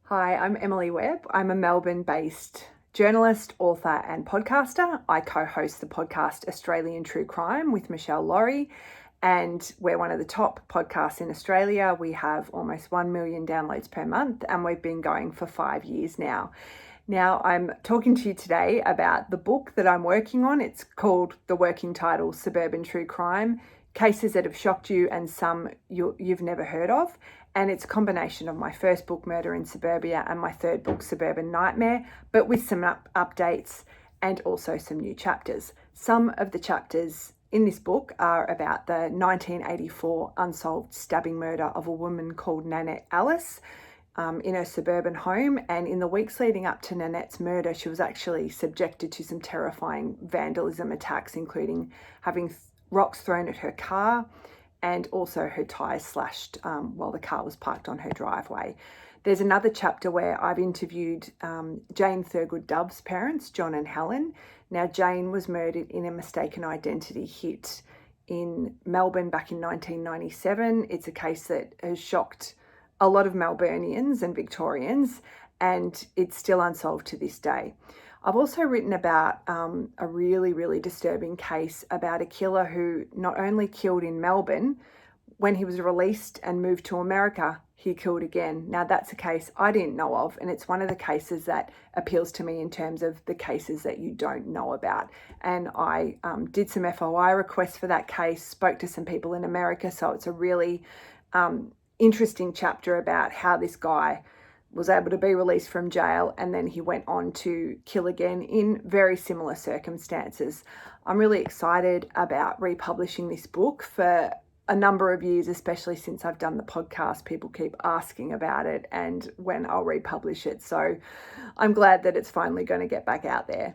Hi, I'm Emily Webb. I'm a Melbourne-based journalist, author and podcaster. I co-host the podcast Australian True Crime with Michelle Laurie, and we're one of the top podcasts in Australia. We have almost 1 million downloads per month, and we've been going for 5 years now. Now, I'm talking to you today about the book that I'm working on. It's called, the working title, Suburban True Crime, Cases That Have Shocked You and Some You've Never Heard of. And it's a combination of my first book, Murder in Suburbia, and my third book, Suburban Nightmare, but with some updates and also some new chapters. Some of the chapters in this book are about the 1984 unsolved stabbing murder of a woman called Nanette Alice in her suburban home. And in the weeks leading up to Nanette's murder, she was actually subjected to some terrifying vandalism attacks, including having rocks thrown at her car and also her tyres slashed while the car was parked on her driveway. There's another chapter where I've interviewed Jane Thurgood Dove's parents, John and Helen. Now, Jane was murdered in a mistaken identity hit in Melbourne back in 1997. It's a case that has shocked a lot of Melburnians and Victorians, and it's still unsolved to this day. I've also written about a really, really disturbing case about a killer who not only killed in Melbourne, when he was released and moved to America, he killed again. Now, that's a case I didn't know of, and it's one of the cases that appeals to me in terms of the cases that you don't know about. And I did some FOI requests for that case, spoke to some people in America, so it's a really interesting chapter about how this guy was able to be released from jail and then he went on to kill again in very similar circumstances. I'm really excited about republishing this book. For a number of years, especially since I've done the podcast, people keep asking about it and when I'll republish it. So I'm glad that it's finally going to get back out there.